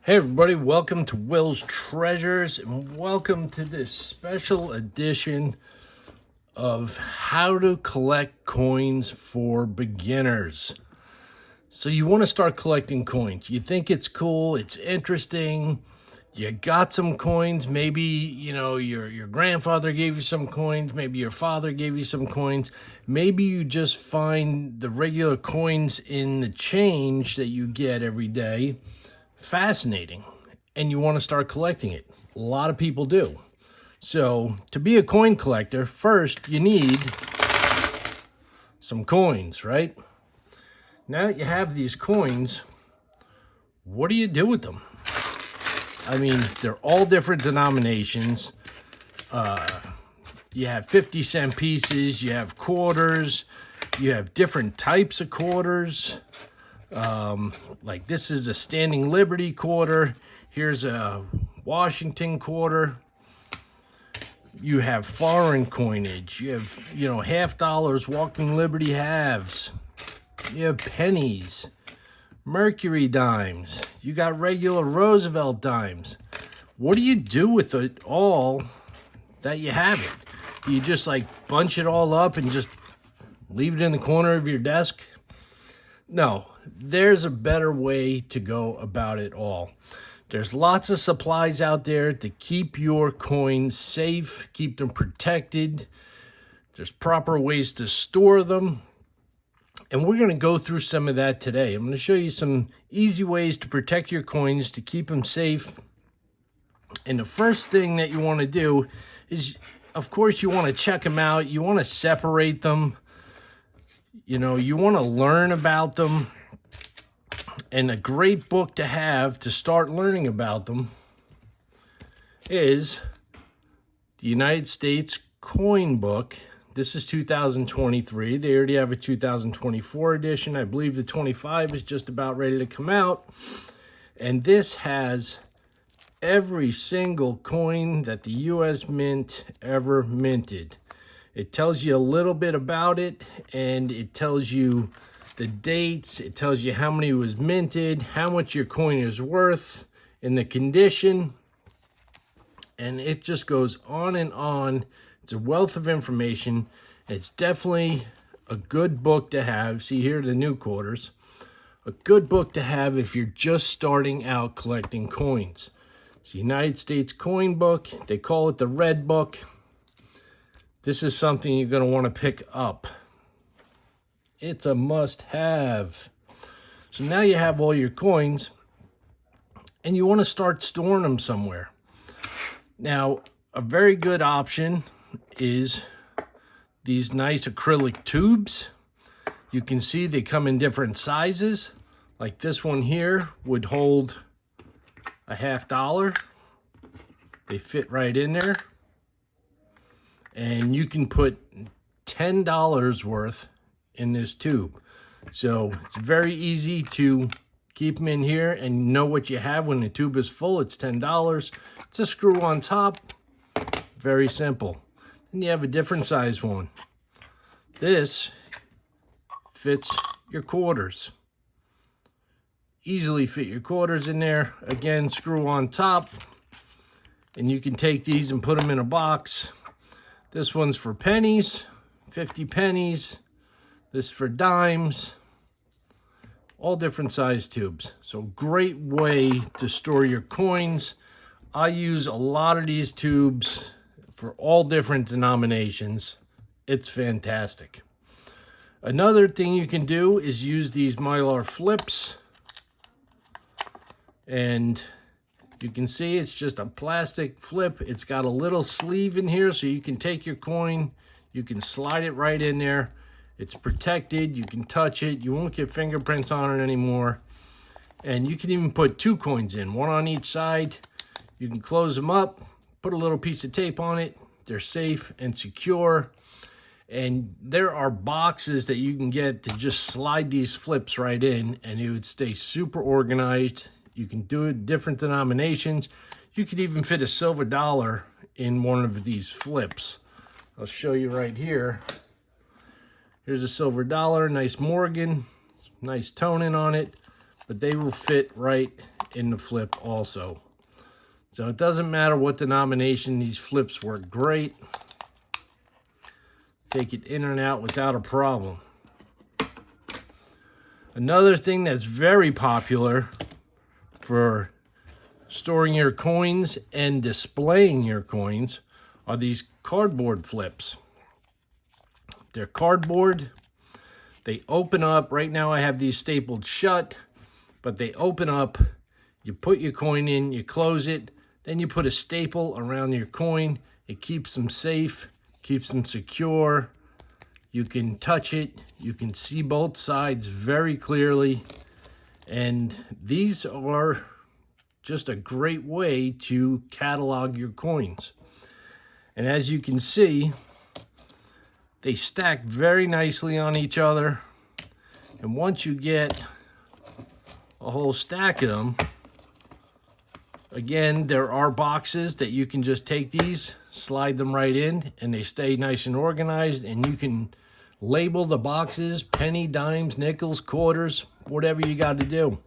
Hey everybody, welcome to Will's Treasures and welcome to this special edition of how to collect coins for beginners. So you want to start collecting coins. You think it's cool, it's interesting, you got some coins, maybe your grandfather gave you some coins, maybe your father gave you some coins, maybe you just find the regular coins in the change that you get every day fascinating and you want to start collecting it. A lot of people do. So to be a coin collector, first you need some coins, right? Now that you have these coins, what do you do with them? I mean, they're all different denominations. You have 50-cent pieces, you have quarters, you have different types of quarters. Like this is a Standing Liberty quarter. Here's a Washington quarter. You have foreign coinage. You have, half dollars, Walking Liberty halves. You have pennies, Mercury dimes. You got regular Roosevelt dimes. What do you do with it all that you have it? Do you just like bunch it all up and just leave it in the corner of your desk? No, there's a better way to go about it all. There's lots of supplies out there to keep your coins safe, keep them protected. There's proper ways to store them. And we're going to go through some of that today. I'm going to show you some easy ways to protect your coins, to keep them safe. And the first thing that you want to do is, of course, you want to check them out. You want to separate them. You want to learn about them. And a great book to have to start learning about them is the United States Coin Book. This is 2023. They already have a 2024 edition. I believe the 25 is just about ready to come out. And this has every single coin that the U.S. Mint ever minted. It tells you a little bit about it, and it tells you the dates. It tells you how many was minted, how much your coin is worth, and the condition. And it just goes on and on. It's a wealth of information. It's definitely a good book to have. See, here are the new quarters. A good book to have if you're just starting out collecting coins. It's the United States Coin Book. They call it the Red Book. This is something you're going to want to pick up. It's a must-have. So now you have all your coins, and you want to start storing them somewhere. Now, a very good option is these nice acrylic tubes. You can see they come in different sizes. Like this one here would hold a $50. They fit right in there. And you can put $10 worth in this tube. So it's very easy to keep them in here and know what you have when the tube is full. It's $10. It's a screw on top. Very simple. Then you have a different size one. This fits your quarters. Easily fit your quarters in there. Again, screw on top. And you can take these and put them in a box. This one's for pennies, 50 pennies. This for dimes. All different size tubes. So great way to store your coins. I use a lot of these tubes for all different denominations. It's fantastic. Another thing you can do is use these Mylar flips. And you can see it's just a plastic flip. It's got a little sleeve in here so you can take your coin, you can slide it right in there. It's protected, you can touch it, you won't get fingerprints on it anymore. And you can even put two coins in, one on each side. You can close them up, put a little piece of tape on it. They're safe and secure. And there are boxes that you can get to just slide these flips right in and it would stay super organized. You can do it different denominations. You could even fit a silver dollar in one of these flips. I'll show you right here. Here's a silver dollar, nice Morgan, nice toning on it, but they will fit right in the flip also. So it doesn't matter what denomination, these flips work great. Take it in and out without a problem. Another thing that's very popular for storing your coins and displaying your coins are these cardboard flips. They're cardboard. They open up. Right now I have these stapled shut, but they open up. You put your coin in, you close it, then you put a staple around your coin. It keeps them safe, keeps them secure. You can touch it. You can see both sides very clearly. And these are just a great way to catalog your coins. And as you can see, they stack very nicely on each other. And once you get a whole stack of them, again, there are boxes that you can just take these, slide them right in, and they stay nice and organized. And you can label the boxes, penny, dimes, nickels, quarters, whatever you got to do.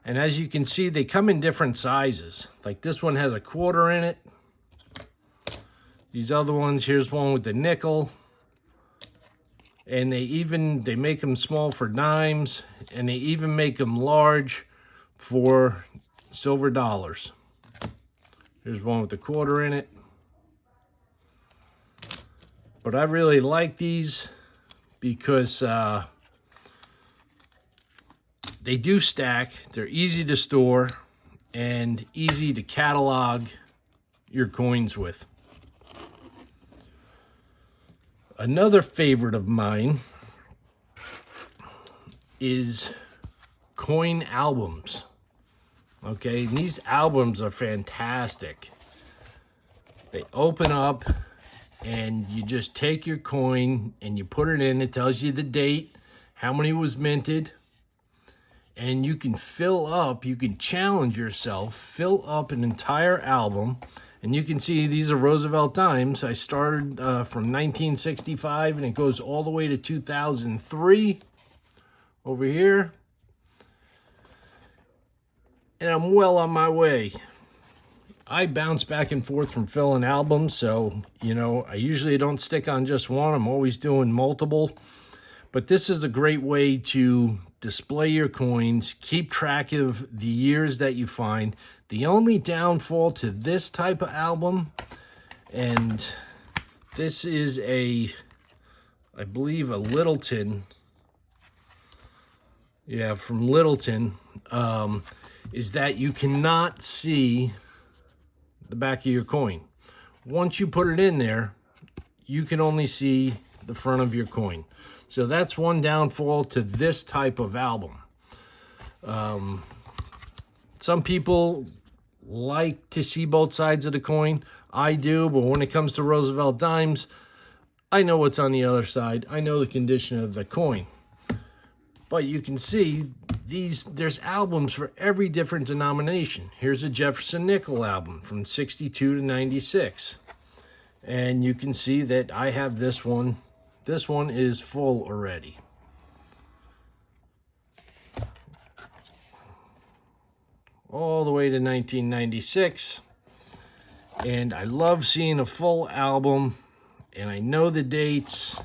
And as you can see, they come in different sizes. Like this one has a quarter in it. These other ones, here's one with the nickel. And they make them small for dimes, and they even make them large for silver dollars. Here's one with the quarter in it. But I really like these because they do stack. They're easy to store and easy to catalog your coins with. Another favorite of mine is coin albums. Okay, and these albums are fantastic. They open up and you just take your coin and you put it in. It tells you the date, how many was minted, and you can fill up, you can challenge yourself, fill up an entire album. And you can see these are Roosevelt dimes. I started from 1965 and it goes all the way to 2003 over here. And I'm well on my way. I bounce back and forth from filling albums, so, you know, I usually don't stick on just one. I'm always doing multiple. But this is a great way to display your coins, keep track of the years that you find. The only downfall to this type of album, and this is I believe a Littleton. Yeah, from Littleton, is that you cannot see the back of your coin. Once you put it in there, you can only see the front of your coin. So that's one downfall to this type of album. Some people like to see both sides of the coin. I do, but when it comes to Roosevelt dimes, I know what's on the other side. I know the condition of the coin. But you can see there's albums for every different denomination. Here's a Jefferson nickel album from 62 to 96. And you can see that I have this one. This one is full already. All the way to 1996. And I love seeing a full album. And I know the dates.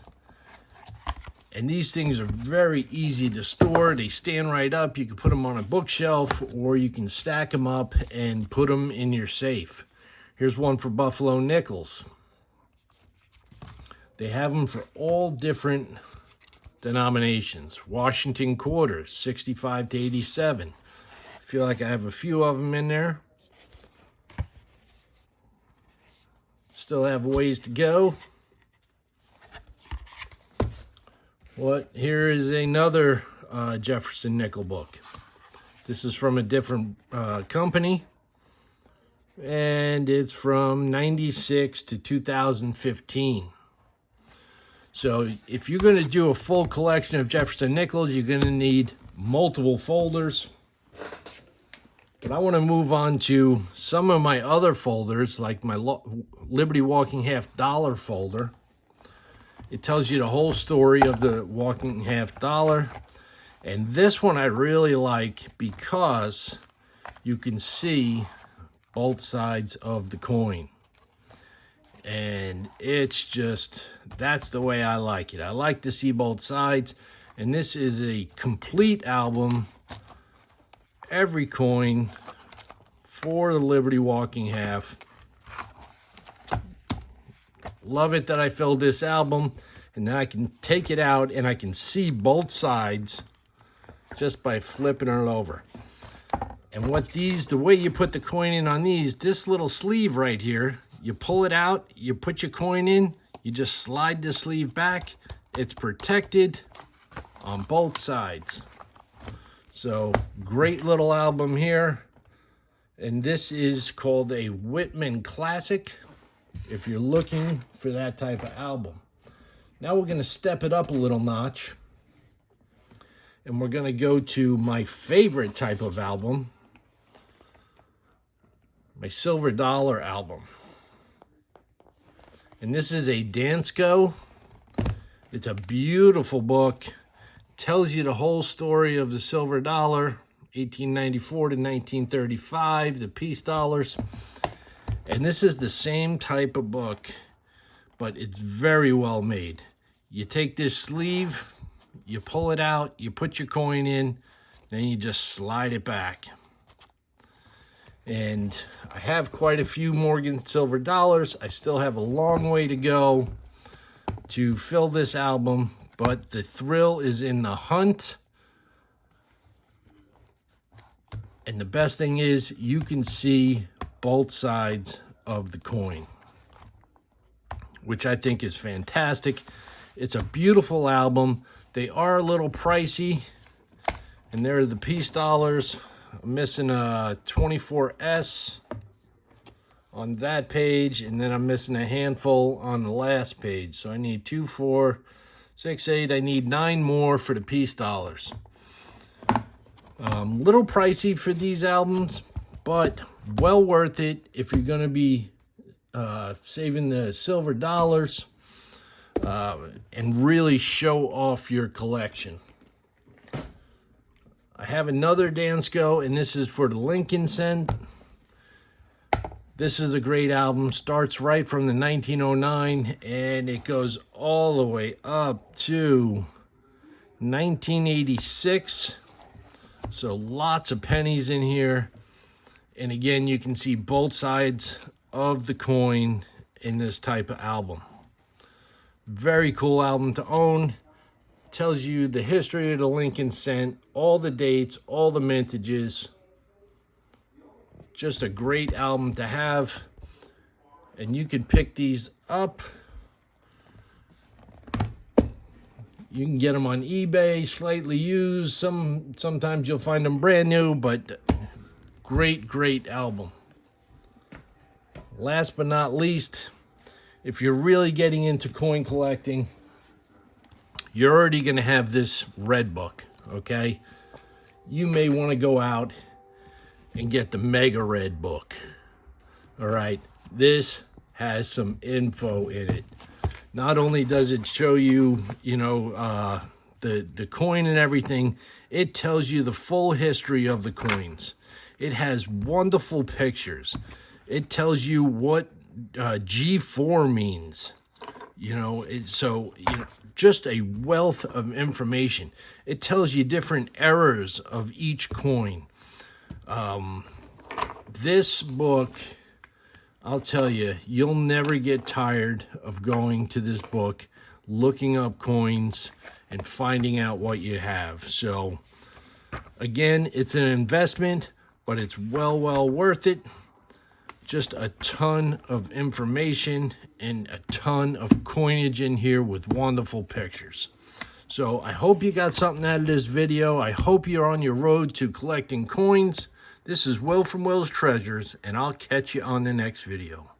And these things are very easy to store. They stand right up. You can put them on a bookshelf, or you can stack them up and put them in your safe. Here's one for Buffalo nickels. They have them for all different denominations. Washington quarters, 65 to 87. I feel like I have a few of them in there. Still have a ways to go. Here is another Jefferson nickel book. This is from a different company. And it's from 96 to 2015. So if you're going to do a full collection of Jefferson nickels, you're going to need multiple folders. But I want to move on to some of my other folders, like my Liberty Walking Half Dollar folder. It tells you the whole story of the Walking Half Dollar. And this one I really like because you can see both sides of the coin. And it's just, that's the way I like it. I like to see both sides. And this is a complete album. Every coin for the Liberty Walking Half. Love it that I filled this album. And then I can take it out and I can see both sides just by flipping it over. And what these, the way you put the coin in on these, this little sleeve right here, you pull it out, you put your coin in, you just slide the sleeve back. It's protected on both sides. So, great little album here. And this is called a Whitman Classic, if you're looking for that type of album. Now we're going to step it up a little notch. And we're going to go to my favorite type of album. My Silver Dollar album. And this is a Dansko. It's a beautiful book. Tells you the whole story of the silver dollar, 1894 to 1935, the peace dollars. And this is the same type of book, but it's very well made. You take this sleeve, you pull it out, you put your coin in, then you just slide it back. And I have quite a few Morgan silver dollars. I still have a long way to go to fill this album, but the thrill is in the hunt. And the best thing is you can see both sides of the coin, which I think is fantastic. It's a beautiful album. They are a little pricey, and they're the peace dollars. I'm missing a 24S on that page, and then I'm missing a handful on the last page. So I need 2, 4, 6, 8. I need 9 more for the peace dollars. Little pricey for these albums, but well worth it if you're going to be saving the silver dollars and really show off your collection. I have another Dansko, and this is for the Lincoln Cent. This is a great album. Starts right from the 1909, and it goes all the way up to 1986. So lots of pennies in here. And again, you can see both sides of the coin in this type of album. Very cool album to own. Tells you the history of the Lincoln Cent, all the dates, all the mintages. Just a great album to have. And you can pick these up. You can get them on eBay, slightly used. Sometimes you'll find them brand new, but great album. Last but not least, if you're really getting into coin collecting, you're already going to have this red book, okay? You may want to go out and get the Mega Red book, all right? This has some info in it. Not only does it show you, the coin and everything, it tells you the full history of the coins. It has wonderful pictures. It tells you what G4 means. Just a wealth of information. It tells you different eras of each coin. This book, I'll tell you, you'll never get tired of going to this book, looking up coins, and finding out what you have. So, again, it's an investment, but it's well worth it. Just a ton of information and a ton of coinage in here with wonderful pictures. So I hope you got something out of this video. I hope you're on your road to collecting coins. This is Will from Will's Treasures, and I'll catch you on the next video.